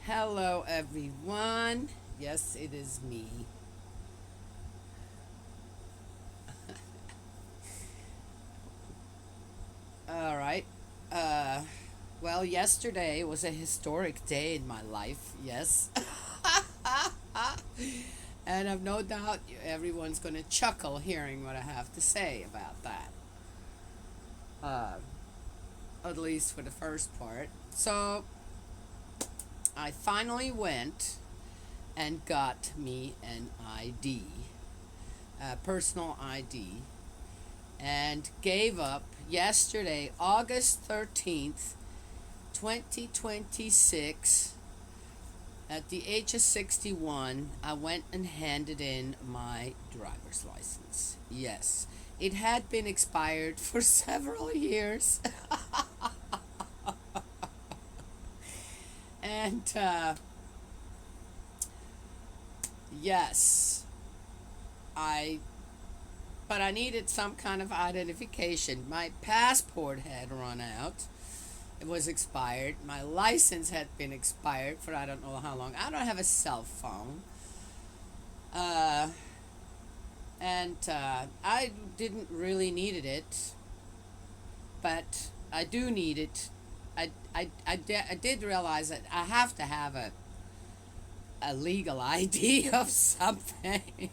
Hello, everyone. Yes, it is me. All right. Uh, well, yesterday was a historic day in my life. Yes. And I've no doubt everyone's going to chuckle hearing what I have to say about that. Uh, at least for the first part. So, I finally went and got me an ID, a personal ID, and gave up yesterday, August 13th, 2026. At the age of 61, I went and handed in my driver's license. Yes, it had been expired for several years. And yes, I but I needed some kind of identification. My passport had run out. It was expired. My license had been expired for I don't know how long. I don't have a cell phone. Uh, and I didn't really needed it, but I do need it. I did realize that I have to have a legal ID of something.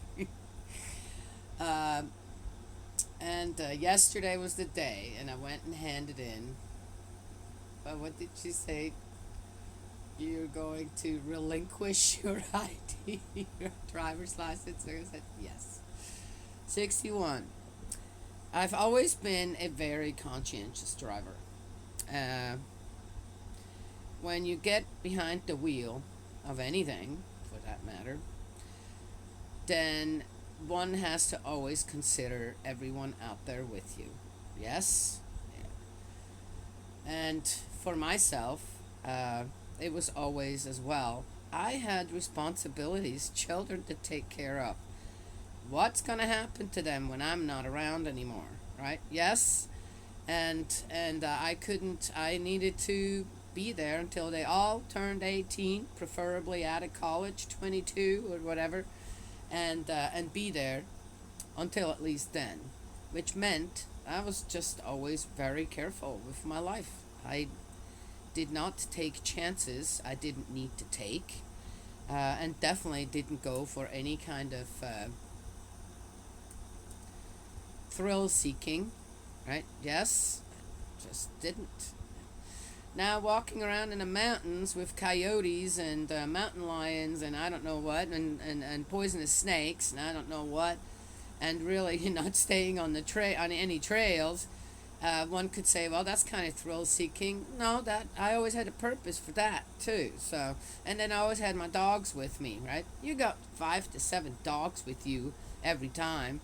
um, and yesterday was the day, and I went and handed in. But what did she say? You're going to relinquish your ID, your driver's license? I said, yes. 61. I've always been a very conscientious driver. Uh, when you get behind the wheel of anything, for that matter, then one has to always consider everyone out there with you. Yes? And for myself, it was always as well. I had responsibilities, children to take care of. What's going to happen to them when I'm not around anymore, right? Yes? And I couldn't, I needed to be there until they all turned 18, preferably out of college, 22 or whatever, and be there until at least then, which meant I was just always very careful with my life. I did not take chances I didn't need to take, and definitely didn't go for any kind of thrill seeking, right? Yes, just didn't. Now, walking around in the mountains with coyotes and mountain lions and I don't know what, and poisonous snakes and I don't know what, and really not staying on on any trails. One could say, well, that's kind of thrill seeking. No, that I always had a purpose for that too. So, and then I always had my dogs with me. Right? You got 5 to 7 dogs with you every time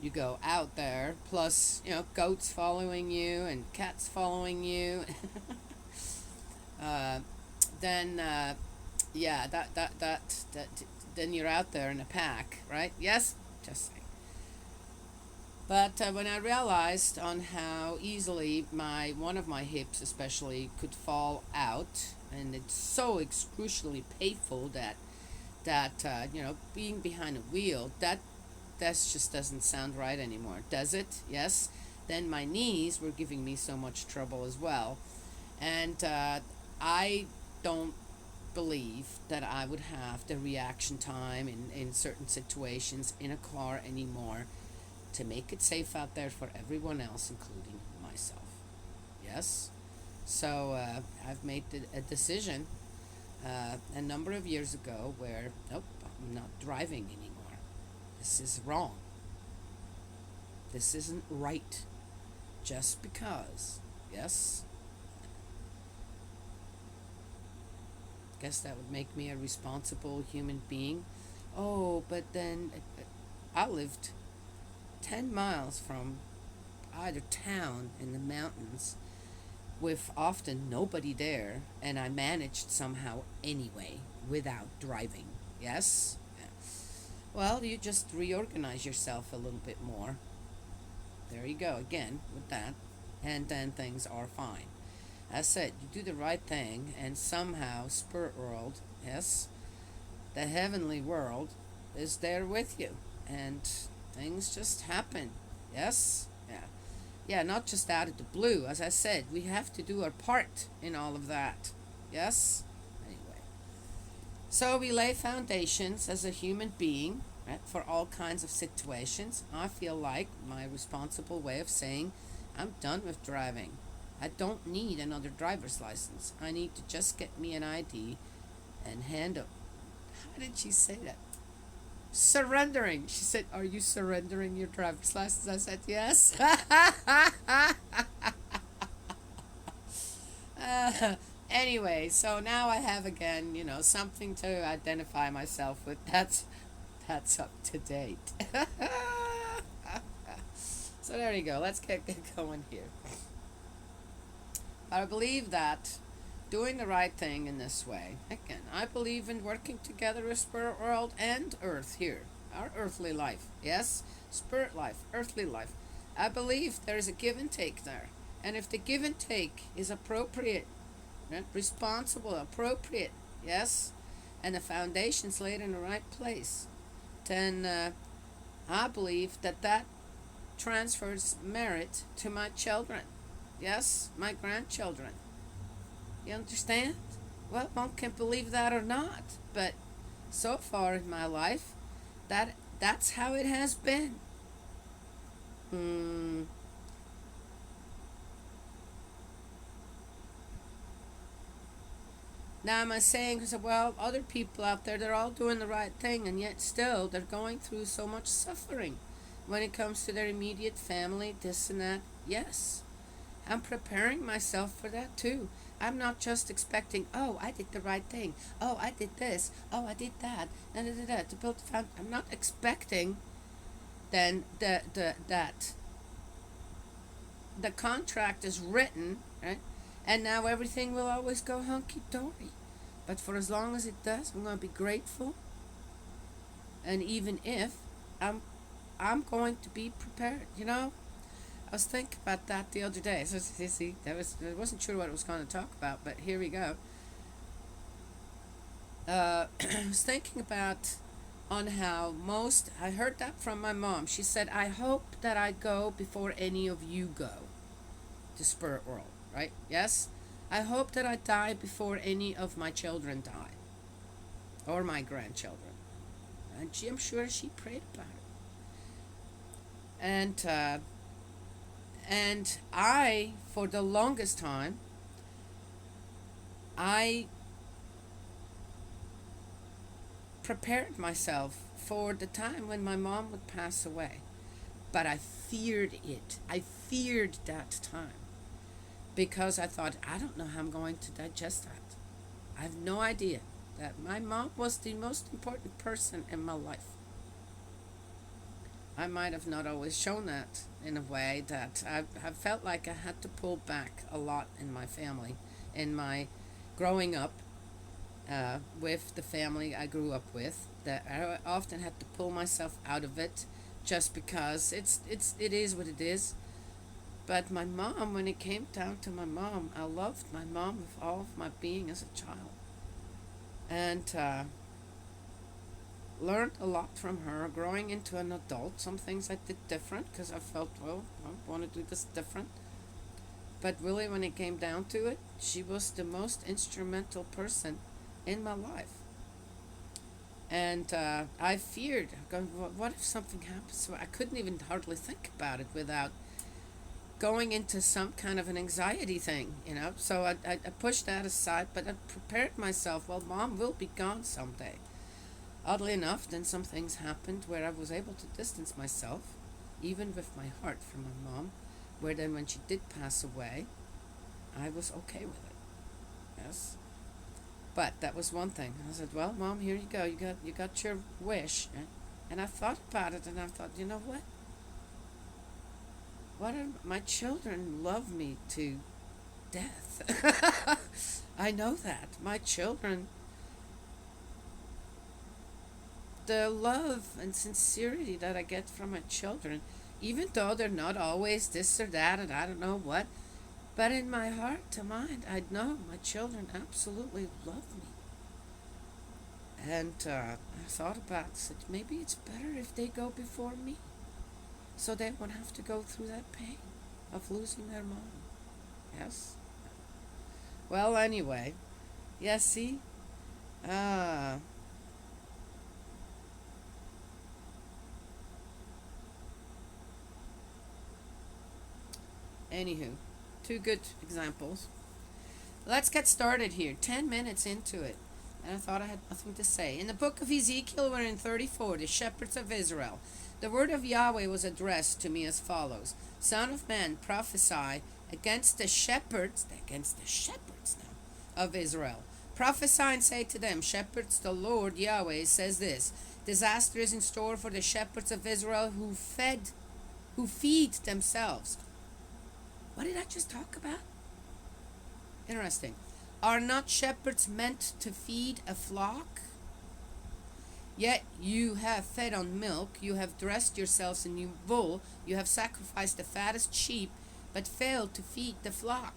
you go out there. Plus, goats following you and cats following you. uh, then, yeah, that. Then you're out there in a pack, right? Yes, just but when I realized on how easily my one of my hips especially could fall out, and it's so excruciatingly painful that being behind a wheel that just doesn't sound right anymore, does it? Yes. Then my knees were giving me so much trouble as well, and I don't believe that I would have the reaction time in certain situations in a car anymore to make it safe out there for everyone else, including myself. Yes? So I've made a decision a number of years ago where, nope, I'm not driving anymore. This is wrong. This isn't right. Just because. Yes? Guess that would make me a responsible human being. Oh, but then I lived 10 miles from either town in the mountains with often nobody there, and I managed somehow anyway without driving. Yes? Yeah. Well, you just reorganize yourself a little bit more. There you go again with that, and then things are fine. I said, you do the right thing, and somehow, spirit world, yes, the heavenly world is there with you, and things just happen. Yes, yeah, yeah. Not just out of the blue. As I said, we have to do our part in all of that. Yes. Anyway, so we lay foundations as a human being, right, for all kinds of situations. I feel like my responsible way of saying, I'm done with driving. I don't need another driver's license. I need to just get me an ID and hand up. How did she say that? Surrendering. She said, are you surrendering your driver's license? I said, yes. Anyway, so now I have again, something to identify myself with. That's up to date. So there you go. Let's get going here. I believe that doing the right thing in this way, again, I believe in working together with spirit world and earth here, our earthly life. Yes, spirit life, earthly life. I believe there is a give and take there. And if the give and take is appropriate, right, responsible, appropriate, yes, and the foundation's laid in the right place, then I believe that transfers merit to my children. Yes, my grandchildren. You understand? Well, one can believe that or not, but so far in my life, that's how it has been. Hmm. Now, am I saying, well, other people out there, they're all doing the right thing, and yet still they're going through so much suffering when it comes to their immediate family, this and that? Yes. I'm preparing myself for that too. I'm not just expecting, oh, I did the right thing. Oh, I did this. Oh, I did that. Da, da, da, da, to build the foundation. I'm not expecting then that the contract is written, right? And now everything will always go hunky dory. But for as long as it does, I'm going to be grateful. And even if I'm going to be prepared, I was thinking about that the other day. So see, I wasn't sure what I was going to talk about, but here we go. I was thinking about on how I heard that from my mom. She said, I hope that I go before any of you go to spirit world, right? Yes? I hope that I die before any of my children die or my grandchildren. And I'm sure she prayed about it. And I, for the longest time, I prepared myself for the time when my mom would pass away. But I feared it. I feared that time. Because I thought, I don't know how I'm going to digest that. I have no idea that my mom was the most important person in my life. I might have not always shown that in a way that I felt like I had to pull back a lot in my family, in my growing up with the family I grew up with. That I often had to pull myself out of it, just because it is what it is. But my mom, when it came down to my mom, I loved my mom with all of my being as a child, and learned a lot from her growing into an adult. Some things I did different because I felt, well, I want to do this different. But really, when it came down to it, she was the most instrumental person in my life. And I feared, going, what if something happens? So I couldn't even hardly think about it without going into some kind of an anxiety thing. So I pushed that aside, but I prepared myself. Well, mom will be gone someday. Oddly enough, then some things happened where I was able to distance myself, even with my heart, from my mom, where then when she did pass away, I was okay with it. Yes. But that was one thing. I said, well, mom, here you go. You got your wish. And I thought about it, and I thought, you know what? My children love me to death. I know that. My children, the love and sincerity that I get from my children, even though they're not always this or that and I don't know what, But in my heart to mind, I know my children absolutely love me. And I thought about it, said maybe it's better if they go before me, so they won't have to go through that pain of losing their mom. Yes. Well, anyway, yeah. See, uh, anywho, two good examples. Let's get started here. 10 minutes into it. And I thought I had nothing to say. In the book of Ezekiel, we're in 34, the shepherds of Israel. The word of Yahweh was addressed to me as follows: Son of man, prophesy against the shepherds now, of Israel. Prophesy and say to them, Shepherds, the Lord Yahweh says this: disaster is in store for the shepherds of Israel who feed themselves. What did I just talk about? Interesting. Are not shepherds meant to feed a flock? Yet you have fed on milk, you have dressed yourselves in new wool, you have sacrificed the fattest sheep, but failed to feed the flock.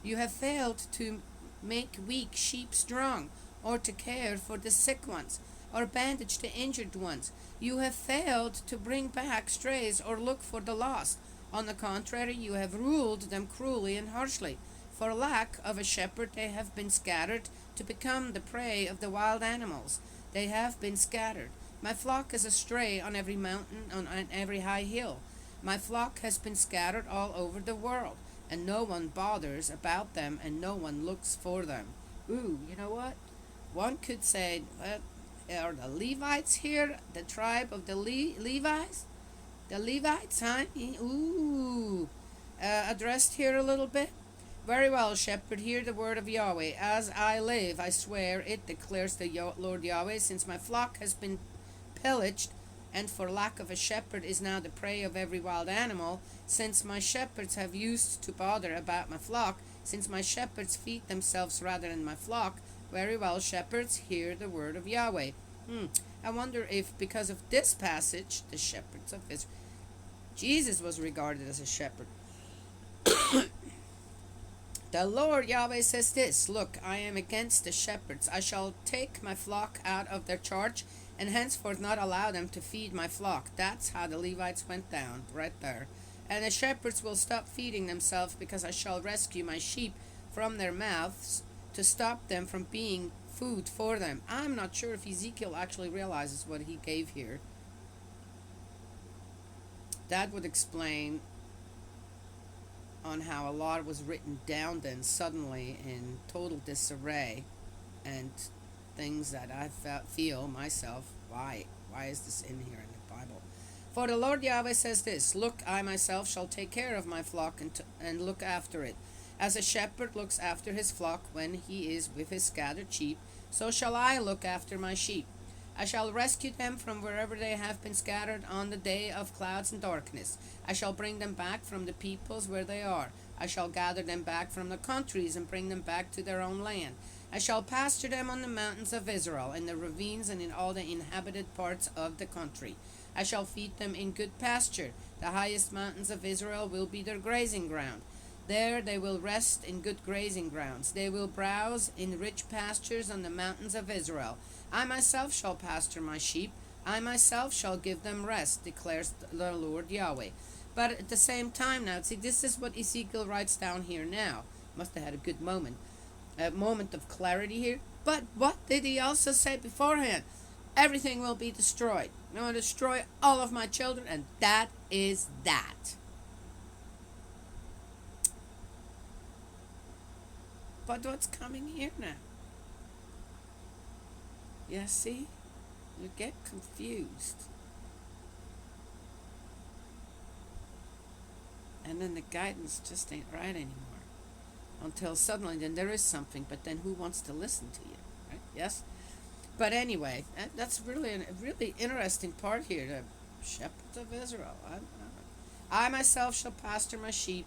You have failed to make weak sheep strong, or to care for the sick ones, or bandage the injured ones. You have failed to bring back strays or look for the lost. On the contrary, you have ruled them cruelly and harshly. For lack of a shepherd, they have been scattered to become the prey of the wild animals. They have been scattered. My flock is astray on every mountain, on every high hill. My flock has been scattered all over the world, and no one bothers about them, and no one looks for them. Ooh, you know what? One could say, are the Levites here? The tribe of the Levites? The Levites, huh? Ooh. Addressed here a little bit? Very well, shepherd, hear the word of Yahweh. As I live, I swear it, declares the Lord Yahweh, since my flock has been pillaged, and for lack of a shepherd is now the prey of every wild animal, since my shepherds have used to bother about my flock, since my shepherds feed themselves rather than my flock, very well, shepherds, hear the word of Yahweh. I wonder if, because of this passage, the shepherds of Israel, Jesus was regarded as a shepherd. The Lord Yahweh says this: Look, I am against the shepherds. I shall take my flock out of their charge, and henceforth not allow them to feed my flock. That's how the Levites went down, right there. And the shepherds will stop feeding themselves, because I shall rescue my sheep from their mouths to stop them from being food for them. I'm not sure if Ezekiel actually realizes what he gave here. That would explain on how a lot was written down then suddenly in total disarray, and things that I feel myself, why is this in here in the Bible? For the Lord Yahweh says this: Look, I myself shall take care of my flock and look after it. As a shepherd looks after his flock when he is with his scattered sheep, so shall I look after my sheep. I shall rescue them from wherever they have been scattered on the day of clouds and darkness. I shall bring them back from the peoples where they are. I shall gather them back from the countries and bring them back to their own land. I shall pasture them on the mountains of Israel, in the ravines and in all the inhabited parts of the country. I shall feed them in good pasture. The highest mountains of Israel will be their grazing ground. There they will rest in good grazing grounds. They will browse in rich pastures on the mountains of Israel. I myself shall pasture my sheep. I myself shall give them rest, declares the Lord Yahweh. But at the same time now, see, this is what Ezekiel writes down here now. Must have had a good moment. A moment of clarity here. But what did he also say beforehand? Everything will be destroyed. I'm going to destroy all of my children, and that is that. But what's coming here now? Yeah, see? You get confused. And then the guidance just ain't right anymore. Until suddenly then there is something, but then who wants to listen to you? Right? Yes? But anyway, that's really a really interesting part here. The shepherds of Israel. I myself shall pasture my sheep.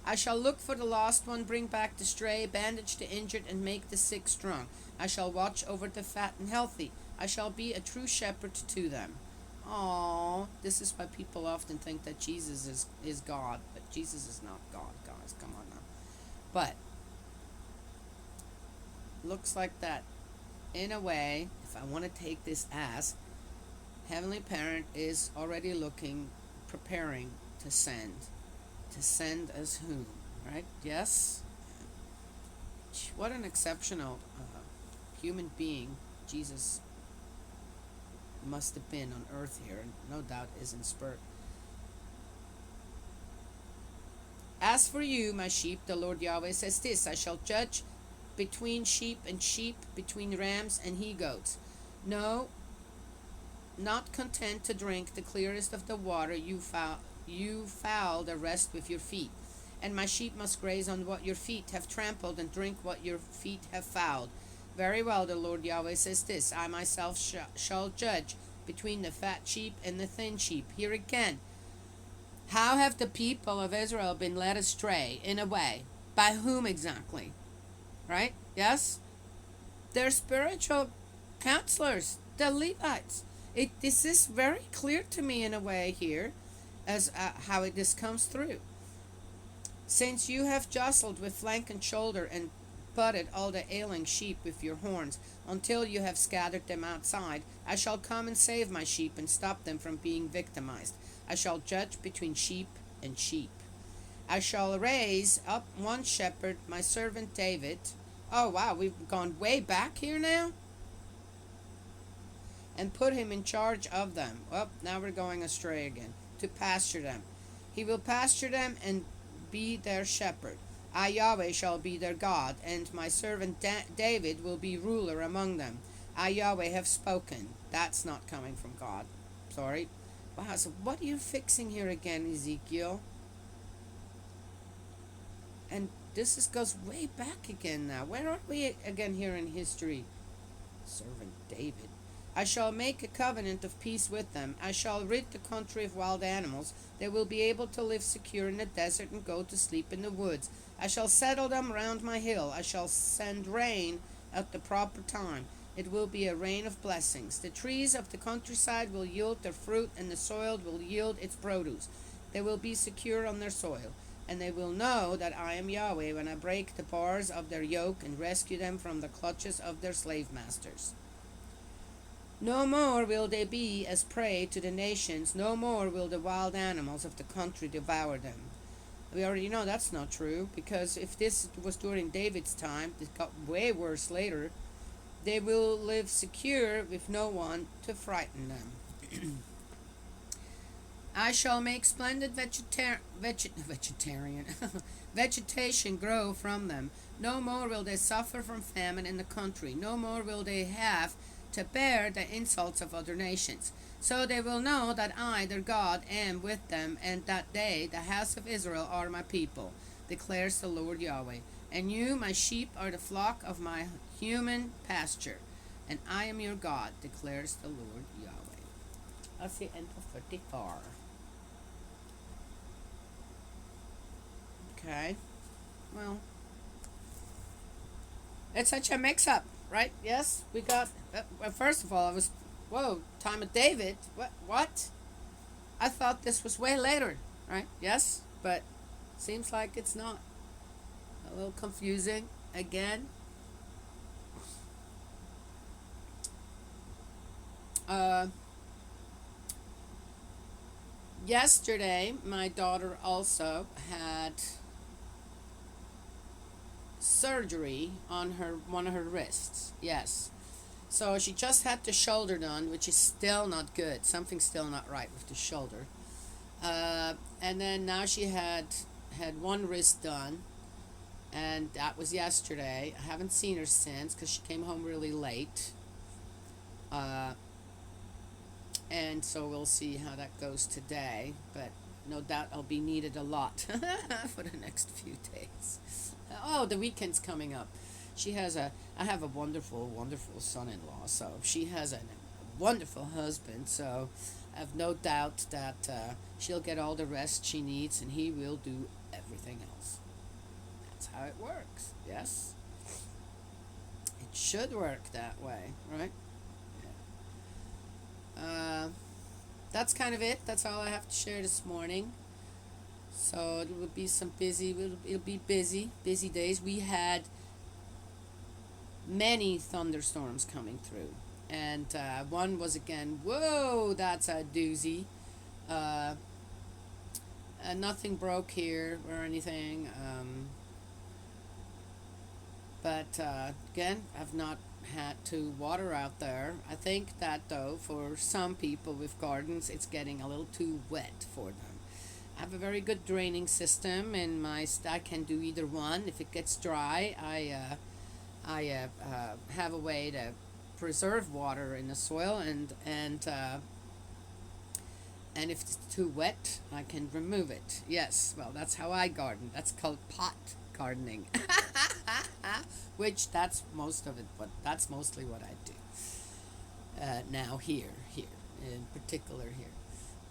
I shall look for the lost one, bring back the stray, bandage the injured, and make the sick strong. I shall watch over the fat and healthy. I shall be a true shepherd to them. Aww, this is why people often think that Jesus is God, but Jesus is not God. promise. Come on now. But looks like that in a way, if I want to take this as Heavenly Parent is already looking, preparing to send. To send as whom? Right? Yes? What an exceptional human being Jesus must have been on earth here, and no doubt is in spirit. As for you, my sheep, the Lord Yahweh says this: I shall judge between sheep and sheep, between rams and he goats. No, not content to drink the clearest of the water, you foul the rest with your feet. And my sheep must graze on what your feet have trampled, and drink what your feet have fouled. Very well, the Lord Yahweh says this: I myself shall judge between the fat sheep and the thin sheep. Here again, how have the people of Israel been led astray in a way? By whom exactly? Right? Yes? They're spiritual counselors, the Levites. This is very clear to me in a way here as how this comes through. Since you have jostled with flank and shoulder and butted all the ailing sheep with your horns until you have scattered them outside, I shall come and save my sheep and stop them from being victimized. I shall judge between sheep and sheep. I shall raise up one shepherd, my servant David. Oh wow, we've gone way back here now? And put him in charge of them. Oh, now we're going astray again. To pasture them. He will pasture them and be their shepherd. I, Yahweh, shall be their God, and my servant David will be ruler among them. I, Yahweh, have spoken. That's not coming from God. Sorry. Wow, so what are you fixing here again, Ezekiel? And this goes way back again now. Where are we again here in history? Servant David. I shall make a covenant of peace with them. I shall rid the country of wild animals. They will be able to live secure in the desert and go to sleep in the woods. I shall settle them round my hill. I shall send rain at the proper time. It will be a rain of blessings. The trees of the countryside will yield their fruit, and the soil will yield its produce. They will be secure on their soil, and they will know that I am Yahweh when I break the bars of their yoke and rescue them from the clutches of their slave masters. No more will they be as prey to the nations. No more will the wild animals of the country devour them. We already know that's not true, because if this was during David's time, it got way worse later. They will live secure with no one to frighten them. I shall make splendid vegetation grow from them. No more will they suffer from famine in the country. No more will they have to bear the insults of other nations. So they will know that I, their God, am with them, and that they, the house of Israel, are my people, declares the Lord Yahweh. And you, my sheep, are the flock of my human pasture, and I am your God, declares the Lord Yahweh. That's the end of 34. Okay. Well, it's such a mix-up, right? Yes, we got. Well, first of all, I was, whoa, time of David. What? I thought this was way later, right? Yes, but seems like it's not. A little confusing again. Yesterday, my daughter also had surgery on one of her wrists. Yes. So she just had the shoulder done, which is still not good. Something's still not right with the shoulder. And then now she had one wrist done, and that was yesterday. I haven't seen her since because she came home really late. And so we'll see how that goes today. But no doubt I'll be needed a lot for the next few days. Oh, the weekend's coming up. I have a wonderful, wonderful son-in-law. So she has a wonderful husband. So I have no doubt that she'll get all the rest she needs, and he will do everything else. That's how it works. Yes? It should work that way, right? That's kind of it. That's all I have to share this morning. So it will be some busy. It'll be busy days. We had many thunderstorms coming through, and one was again. Whoa, that's a doozy. Uh, Nothing broke here or anything. But again, I've not had to water out there. I think that though, for some people with gardens, it's getting a little too wet for them. I have a very good draining system, and I can do either one. If it gets dry, I have a way to preserve water in the soil, and if it's too wet, I can remove it. Yes, well, that's how I garden. That's called pot gardening. Which that's most of it, but that's mostly what I do. Now here, in particular here.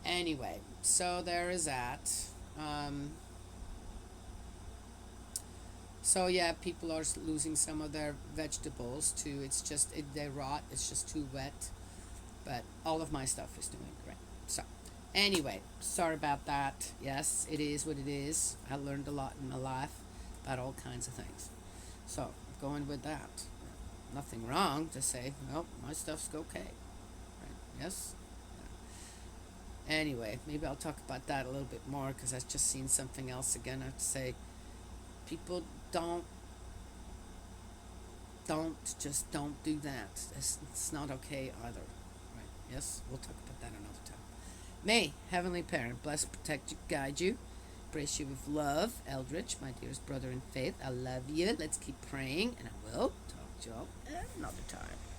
Anyway, so there is that. Um, so yeah, people are losing some of their vegetables too. They rot. It's just too wet. But all of my stuff is doing great. So anyway, sorry about that. Yes, it is what it is. I learned a lot in my life about all kinds of things. So going with that. Nothing wrong to say, nope, my stuff's okay. Right? Yes? Yeah. Anyway, maybe I'll talk about that a little bit more because I've just seen something else again. I have to say, people don't do that. It's not okay either. Right? Yes? We'll talk about that another time. May Heavenly Parent bless, protect you, guide you. Embrace you with love, Eldritch, my dearest brother in faith. I love you. Let's keep praying, and I will talk to you all another time.